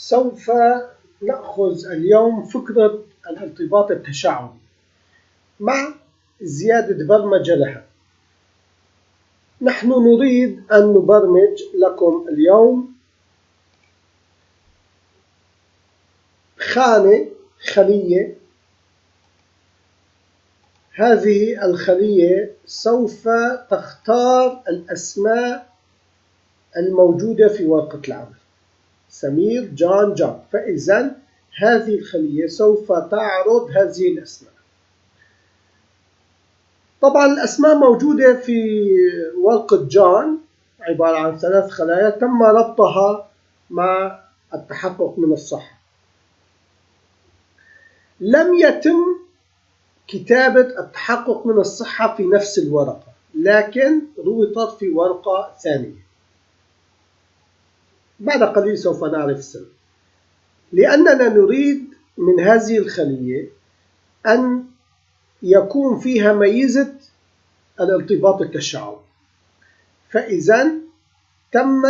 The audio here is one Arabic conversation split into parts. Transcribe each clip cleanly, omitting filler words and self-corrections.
سوف نأخذ اليوم فكرة الارتباط التشعبي مع زيادة برمجة لها. نحن نريد أن نبرمج لكم اليوم خلية. هذه الخلية سوف تختار الأسماء الموجودة في ورقة العمل: سمير، جان، جاك. فإذا هذه الخلية سوف تعرض هذه الأسماء. طبعا الأسماء موجودة في ورقة جان، عبارة عن 3 خلايا تم ربطها مع التحقق من الصحة. لم يتم كتابة التحقق من الصحة في نفس الورقة، لكن ربطت في ورقة ثانية. بعد قليل سوف نعرف السبب. لأننا نريد من هذه الخلية أن يكون فيها ميزة الارتباط التشعبي، فإذا تم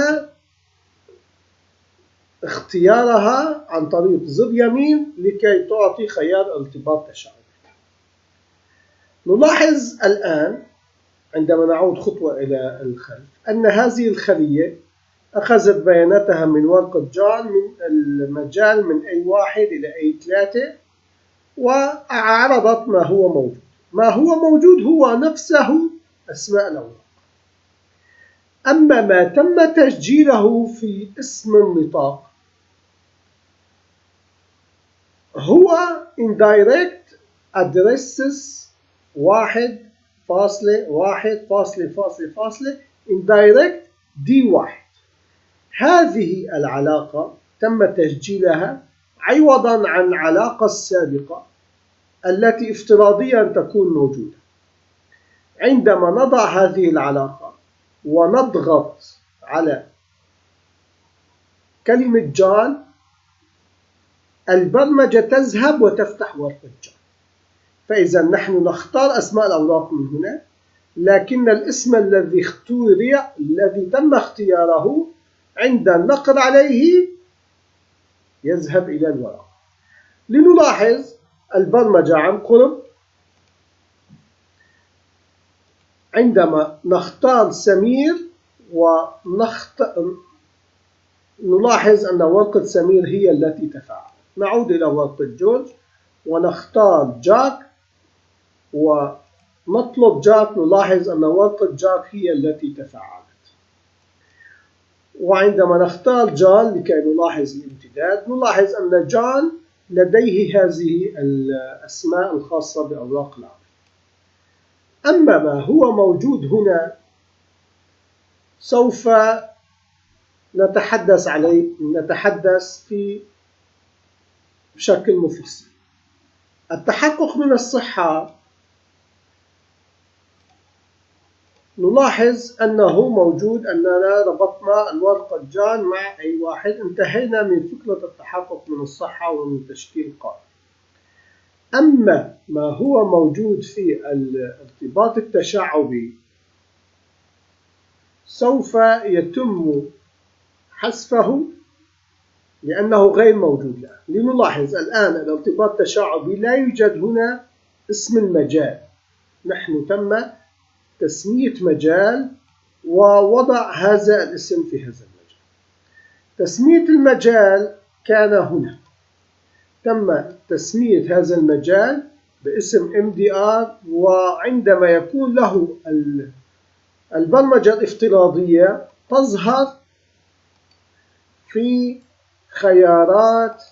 اختيارها عن طريق زر يمين لكي تعطي خيار ارتباط تشعبي. نلاحظ الآن عندما نعود خطوة إلى الخلف أن هذه الخلية أخذت بياناتها من ورقة جان من المجال من A1 إلى A3 وعرضت ما هو موجود. ما هو موجود هو نفسه أسماء الأوراق. أما ما تم تسجيله في اسم النطاق هو indirect addresses 1.1.. indirect D1. هذه العلاقة تم تسجيلها عوضا عن العلاقة السابقة التي افتراضيا تكون موجودة. عندما نضع هذه العلاقة ونضغط على كلمة جان، البرمجة تذهب وتفتح ورقة جان. فإذا نحن نختار أسماء الأوراق من هنا، لكن الاسم الذي تم اختياره عند النقر عليه يذهب إلى الورقة. لنلاحظ البرمجة عن قرب. عندما نختار سمير نلاحظ أن ورقة سمير هي التي تفاعلت. نعود إلى ورقة جورج ونختار جاك ونطلب جاك. نلاحظ أن ورقة جاك هي التي تفاعلت. وعندما نختار جان لكي نلاحظ الامتداد، نلاحظ أن جان لديه هذه الأسماء الخاصة بأوراق العمل. أما ما هو موجود هنا سوف نتحدث عليه بشكل مفصل. التحقق من الصحة نلاحظ أنه موجود، أننا ربطنا الورقة جان مع A1. انتهينا من فكرة التحقق من الصحة ومن تشكيل قائمة. أما ما هو موجود في الارتباط التشعبي سوف يتم حذفه لأنه غير موجود الآن. لنلاحظ الآن الارتباط التشعبي لا يوجد هنا اسم المجال. نحن تم تسمية مجال ووضع هذا الاسم في هذا المجال. تسمية المجال كان هنا. تم تسمية هذا المجال باسم MDR، وعندما يكون له البرمجة الافتراضية تظهر في خيارات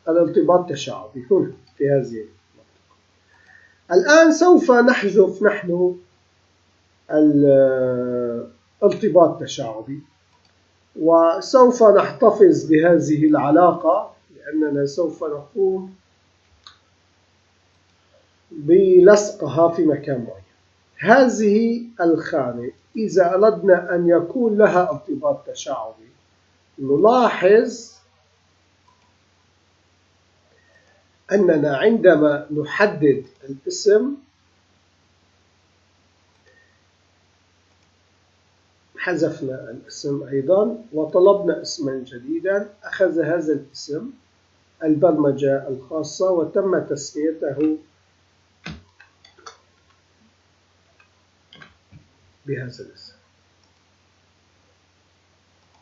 الارتباط التشعبي هنا في هذه المنطقة. الآن سوف نحذف نحن الارتباط التشعبي وسوف نحتفظ بهذه العلاقة لأننا سوف نقوم بلصقها في مكان معين. هذه الخانة إذا أردنا أن يكون لها ارتباط تشعبي نلاحظ أننا عندما نحدد الاسم حذفنا الاسم أيضا وطلبنا اسما جديدا. أخذ هذا الاسم البرمجة الخاصة وتم تسميته بهذا الاسم.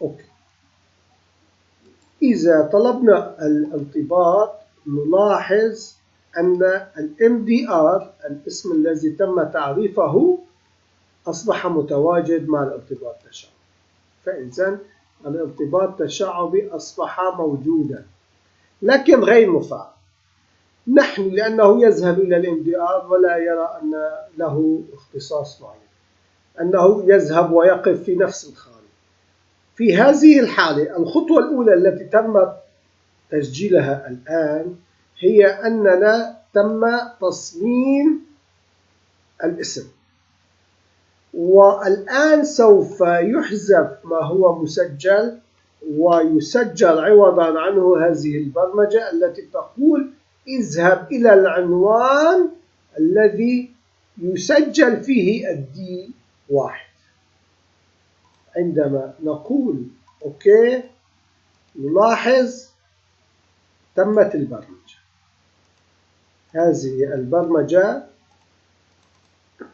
أوكي. إذا طلبنا الارتباط نلاحظ أن ال MDR الاسم الذي تم تعريفه أصبح متواجد مع الارتباط التشعبي. فإذا الارتباط التشعبي أصبح موجودا لكن غير مفعل. نحن لأنه يذهب إلى ال MDR ولا يرى أن له اختصاص معين، أنه يذهب ويقف في نفس الخانة. في هذه الحالة الخطوة الأولى التي تم تسجيلها الآن هي أننا تم تصميم الاسم، والآن سوف يحذف ما هو مسجل ويسجل عوضا عنه هذه البرمجة التي تقول اذهب إلى العنوان الذي يسجل فيه الدي واحد. عندما نقول أوكي نلاحظ تمت البرمجة. هذه البرمجة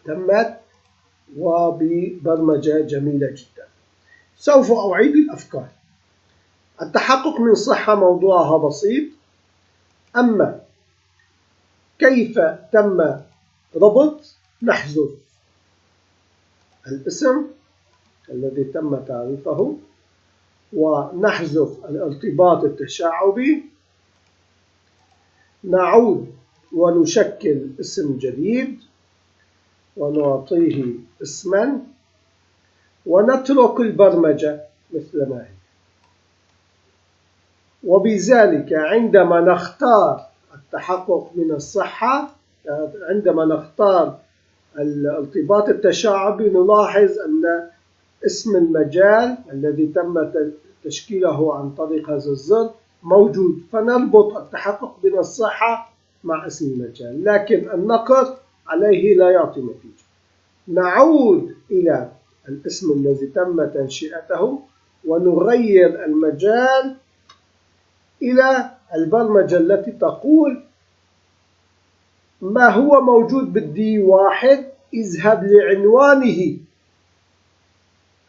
تمت وببرمجة جميلة جدا. سوف أعيد الأفكار. التحقق من صحة موضوعها بسيط، أما كيف تم ربط نحذف الاسم الذي تم تعريفه ونحذف الارتباط التشعبي، نعود ونشكل اسم جديد ونعطيه اسما ونترك البرمجة مثل ما هي. وبذلك عندما نختار التحقق من الصحة، عندما نختار الارتباط التشعبي نلاحظ أن اسم المجال الذي تم تشكيله عن طريق هذا الزر موجود، فنربط التحقق من الصحة مع اسم المجال، لكن النقر عليه لا يعطي نتيجة. نعود إلى الاسم الذي تم تنشئته ونغير المجال إلى البرمجة التي تقول ما هو موجود بالدي واحد اذهب لعنوانه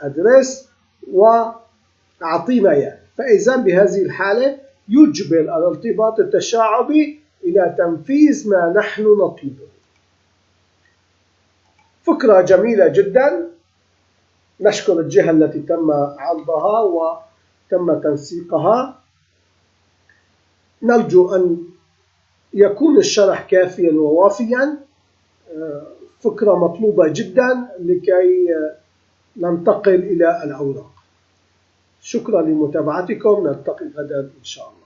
أدرس وأعطينا إياه. فإذا بهذه الحالة يجبر الارتباط التشعبي إلى تنفيذ ما نحن نطلبه. فكرة جميلة جدا. نشكر الجهة التي تم عرضها وتم تنسيقها. نرجو أن يكون الشرح كافيا ووافيا. فكرة مطلوبة جدا لكي ننتقل إلى الأوراق. شكرا لمتابعتكم. نلتقي غدا إن شاء الله.